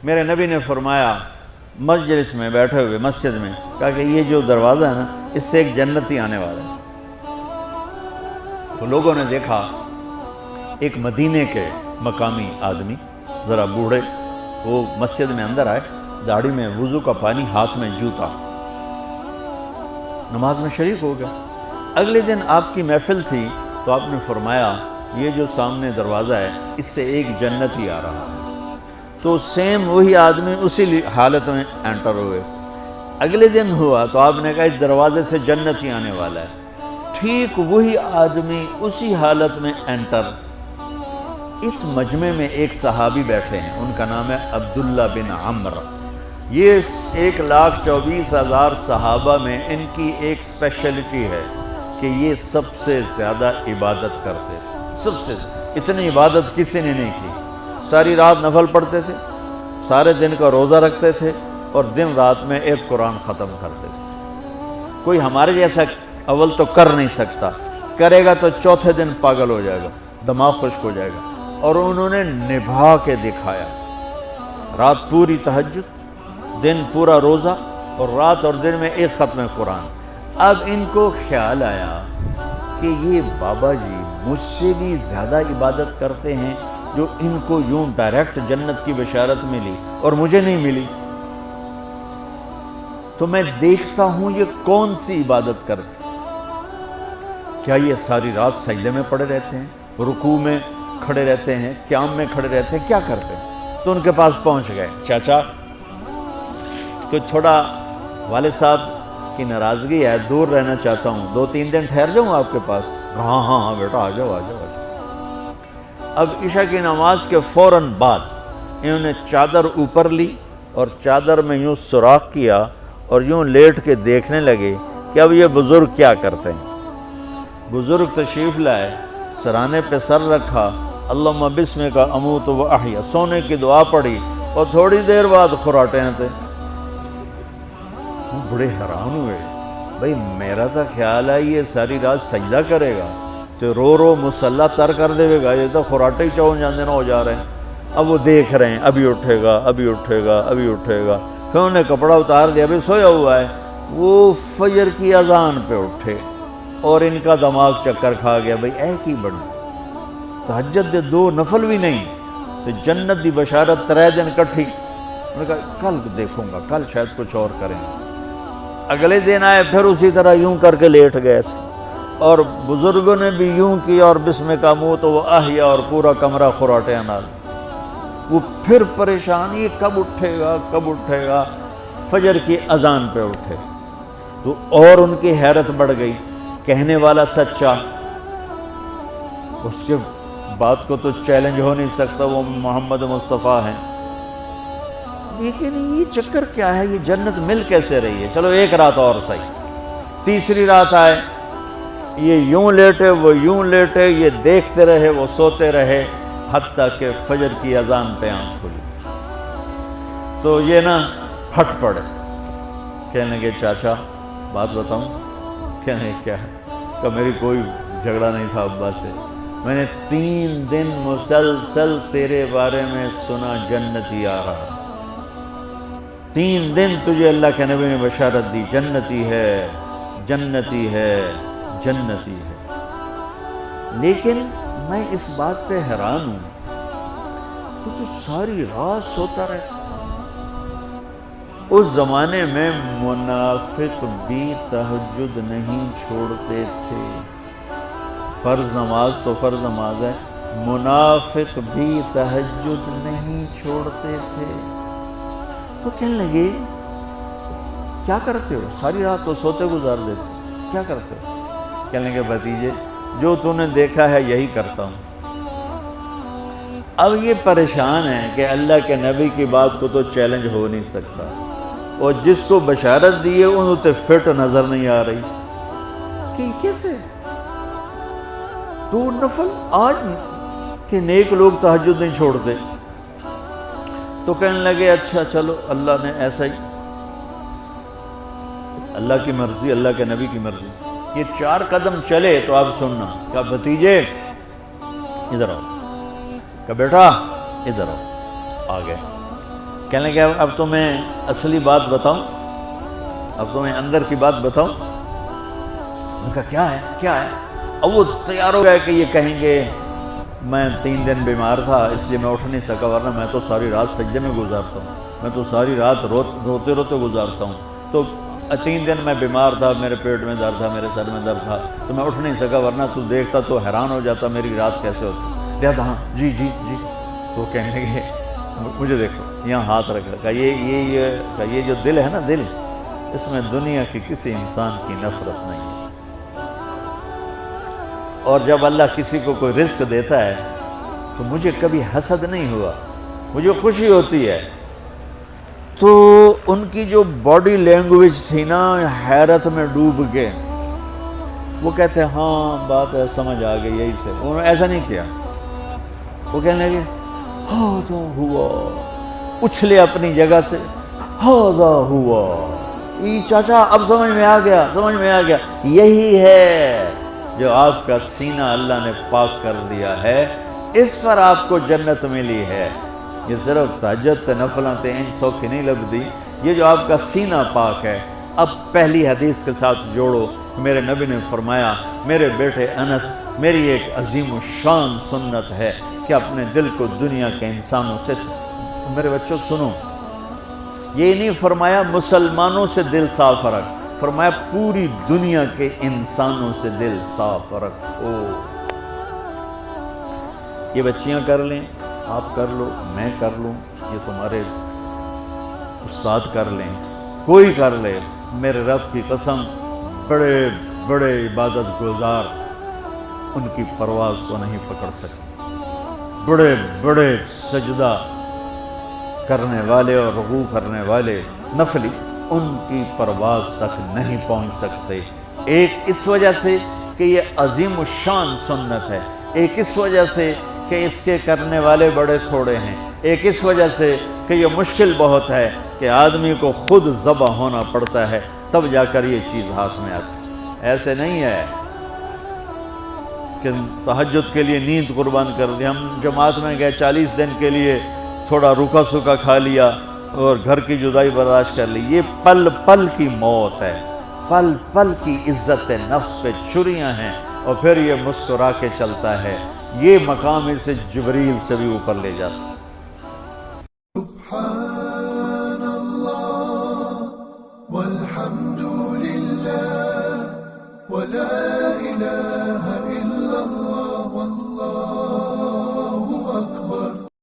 میرے نبی نے فرمایا مجلس میں بیٹھے ہوئے مسجد میں، کہا کہ یہ جو دروازہ ہے نا اس سے ایک جنتی آنے والا ہے۔ تو لوگوں نے دیکھا ایک مدینے کے مقامی آدمی ذرا بوڑھے، وہ مسجد میں اندر آئے، داڑھی میں وضو کا پانی، ہاتھ میں جوتا، نماز میں شریک ہو گیا۔ اگلے دن آپ کی محفل تھی تو آپ نے فرمایا یہ جو سامنے دروازہ ہے اس سے ایک جنتی آ رہا ہے۔ تو سیم وہی آدمی اسی حالت میں انٹر ہوئے۔ اگلے دن ہوا تو آپ نے کہا اس دروازے سے جنتی آنے والا ہے۔ ٹھیک وہی آدمی اسی حالت میں انٹر۔ اس مجمع میں ایک صحابی بیٹھے ہیں، ان کا نام ہے عبداللہ بن عمرو۔ یہ 1,24,000 صحابہ میں ان کی ایک سپیشلٹی ہے کہ یہ سب سے زیادہ عبادت کرتے تھے۔ سب سے اتنی عبادت کسی نے نہیں کی۔ ساری رات نفل پڑھتے تھے، سارے دن کا روزہ رکھتے تھے، اور دن رات میں ایک قرآن ختم کرتے تھے۔ کوئی ہمارے جیسا اول تو کر نہیں سکتا، کرے گا تو چوتھے دن پاگل ہو جائے گا، دماغ خشک ہو جائے گا، اور انہوں نے نبھا کے دکھایا۔ رات پوری تہجد، دن پورا روزہ، اور رات اور دن میں ایک ختم قرآن۔ اب ان کو خیال آیا کہ یہ بابا جی مجھ سے بھی زیادہ عبادت کرتے ہیں، جو ان کو یوں ڈائریکٹ جنت کی بشارت ملی اور مجھے نہیں ملی، تو میں دیکھتا ہوں یہ کون سی عبادت کرتے ہیں۔ کیا یہ ساری رات سجدے میں پڑے رہتے ہیں، رکوع میں کھڑے رہتے ہیں، قیام میں کھڑے رہتے ہیں، کیا کرتے ہیں؟ تو ان کے پاس پہنچ گئے، چاچا کوئی تھوڑا والد صاحب کی ناراضگی ہے، دور رہنا چاہتا ہوں، 2-3 دن ٹھہر جاؤں آپ کے پاس؟ ہاں ہاں ہاں بیٹا، آ جاؤ آ جاؤ آ جاؤ۔ اب عشاء کی نماز کے فوراً بعد انہوں نے چادر اوپر لی اور چادر میں یوں سوراخ کیا اور یوں لیٹ کے دیکھنے لگے کہ اب یہ بزرگ کیا کرتے ہیں۔ بزرگ تشریف لائے، سرانے پہ سر رکھا، اللہم بسمک اموت و احیا، سونے کی دعا پڑھی، اور تھوڑی دیر بعد خراٹے تھے۔ وہ بڑے حیران ہوئے، بھئی میرا تو خیال ہے یہ ساری رات سجدہ کرے گا تو رو رو مسلح تر کر دے گا، یہ تو خراٹے ہی چون جاندے نہ ہو جا رہے ہیں۔ اب وہ دیکھ رہے ہیں ابھی اٹھے گا ابھی اٹھے گا ابھی اٹھے گا، پھر انہوں نے کپڑا اتار دیا، ابھی سویا ہوا ہے۔ وہ فجر کی اذان پہ اٹھے اور ان کا دماغ چکر کھا گیا، بھئی اے کی بڑی تہجد دے 2 نفل بھی نہیں تو جنت دی بشارت 3 دن کٹھی۔ انہوں نے کہا کل دیکھوں گا، کل شاید کچھ اور کریں گے۔ اگلے دن آئے، پھر اسی طرح یوں کر کے لیٹ گئے، اور بزرگوں نے بھی یوں کیا، اور بسمک اموت و احیا، اور پورا کمرہ خراٹے نال۔ وہ پھر پریشان، یہ کب اٹھے گا کب اٹھے گا؟ فجر کی اذان پہ اٹھے تو اور ان کی حیرت بڑھ گئی، کہنے والا سچا، اس کے بات کو تو چیلنج ہو نہیں سکتا، وہ محمد مصطفیٰ ہیں، لیکن یہ چکر کیا ہے، یہ جنت مل کیسے رہی ہے؟ چلو ایک رات اور صحیح۔ تیسری رات آئے، یہ یوں لیٹے وہ یوں لیٹے، یہ دیکھتے رہے وہ سوتے رہے، حتیٰ کہ فجر کی اذان پہ آنکھ کھلی تو یہ نا پھٹ پڑے، کہنے لگے چاچا بات بتاؤں؟ کہنے کیا ہے؟ کہ میری کوئی جھگڑا نہیں تھا ابا سے، میں نے 3 دن مسلسل تیرے بارے میں سنا جنتی آ رہا، 3 دن تجھے اللہ کے نبی نے بشارت دی، جنتی ہے جنتی ہے جنتی ہے، لیکن میں اس بات پہ حیران ہوں تو ساری رات سوتا رہتا۔ اس زمانے میں منافق بھی تہجد نہیں چھوڑتے تھے، فرض نماز تو فرض نماز ہے، منافق بھی تہجد نہیں چھوڑتے تھے۔ تو کہنے لگے کیا کرتے ہو؟ ساری رات تو سوتے گزار دیتے، کیا کرتے ہو؟ کہنے لگے بھتیجے جو تو نے دیکھا ہے یہی کرتا ہوں۔ اب یہ پریشان ہے کہ اللہ کے نبی کی بات کو تو چیلنج ہو نہیں سکتا، اور جس کو بشارت دی ہے انہوں تے فٹ نظر نہیں آ رہی کہ کیسے تو نفل آج کہ نیک لوگ تہجد نہیں چھوڑتے۔ تو کہنے لگے اچھا چلو اللہ نے ایسا ہی، اللہ کی مرضی، اللہ کے نبی کی مرضی۔ یہ 4 قدم چلے تو آپ سننا، کہا بھتیجے ادھر آؤ، کہا بیٹا ادھر آؤ، آ گئے۔ کہنے لگے اب تمہیں اصلی بات بتاؤں، اب تمہیں اندر کی بات بتاؤں؟ میں نے کہا کیا ہے؟ اب وہ تیار ہو گیا کہ یہ کہیں گے میں 3 دن بیمار تھا اس لیے میں اٹھ نہیں سکا، ورنہ میں تو ساری رات سجدے میں گزارتا ہوں، میں تو ساری رات روتے روتے گزارتا ہوں، تو 3 دن میں بیمار تھا، میرے پیٹ میں درد تھا، میرے سر میں درد تھا، تو میں اٹھ نہیں سکا، ورنہ تو دیکھتا تو حیران ہو جاتا میری رات کیسے ہوتی۔ کہتا ہاں جی۔ تو کہنے لگے مجھے دیکھو، یہاں ہاتھ رکھا، یہ جو دل ہے نا، دل اس میں دنیا کی کسی انسان کی نفرت نہیں ہے، اور جب اللہ کسی کو کوئی رزق دیتا ہے تو مجھے کبھی حسد نہیں ہوا، مجھے خوشی ہوتی ہے۔ تو ان کی جو باڈی لینگویج تھی نا، حیرت میں ڈوب کے وہ کہتے ہیں ہاں بات ہے، سمجھ آ گئی، یہی سے۔ انہوں نے ایسا نہیں کیا، وہ کہنے لگے ہاذا ہوا، اچھلے اپنی جگہ سے، ہاذا ہوا، چاچا اب سمجھ میں آ گیا، یہی ہے جو آپ کا سینہ اللہ نے پاک کر دیا ہے، اس پر آپ کو جنت ملی ہے۔ یہ صرف تہجد تے نفلاں تے ان سوکھی نہیں لبدی، یہ جو آپ کا سینہ پاک ہے۔ اب پہلی حدیث کے ساتھ جوڑو، میرے نبی نے فرمایا، میرے بیٹے انس، میری ایک عظیم الشان سنت ہے کہ اپنے دل کو دنیا کے انسانوں سے، میرے بچوں سنو، یہ نہیں فرمایا مسلمانوں سے دل صاف رکھ، فرمایا پوری دنیا کے انسانوں سے دل صاف رکھو۔ یہ بچیاں کر لیں، آپ کر لو، میں کر لوں، یہ تمہارے استاد کر لیں، کوئی کر لے، میرے رب کی قسم، بڑے بڑے عبادت گزار ان کی پرواز کو نہیں پکڑ سکتے، بڑے بڑے سجدہ کرنے والے اور رکوع کرنے والے نفلی ان کی پرواز تک نہیں پہنچ سکتے۔ ایک اس وجہ سے کہ یہ عظیم الشان سنت ہے، ایک اس وجہ سے کہ اس کے کرنے والے بڑے تھوڑے ہیں، ایک اس وجہ سے کہ یہ مشکل بہت ہے کہ آدمی کو خود ذبح ہونا پڑتا ہے تب جا کر یہ چیز ہاتھ میں آتی۔ ایسے نہیں ہے کہ تہجد کے لیے نیند قربان کر دی، ہم جماعت میں گئے 40 دن کے لیے تھوڑا رکا سکا کھا لیا اور گھر کی جدائی برداشت کر لی، یہ پل پل کی موت ہے، پل پل کی عزت نفس پہ چھریاں ہیں، اور پھر یہ مسکرا کے چلتا ہے، یہ مقام اسے جبریل سے بھی اوپر لے جاتا ہے۔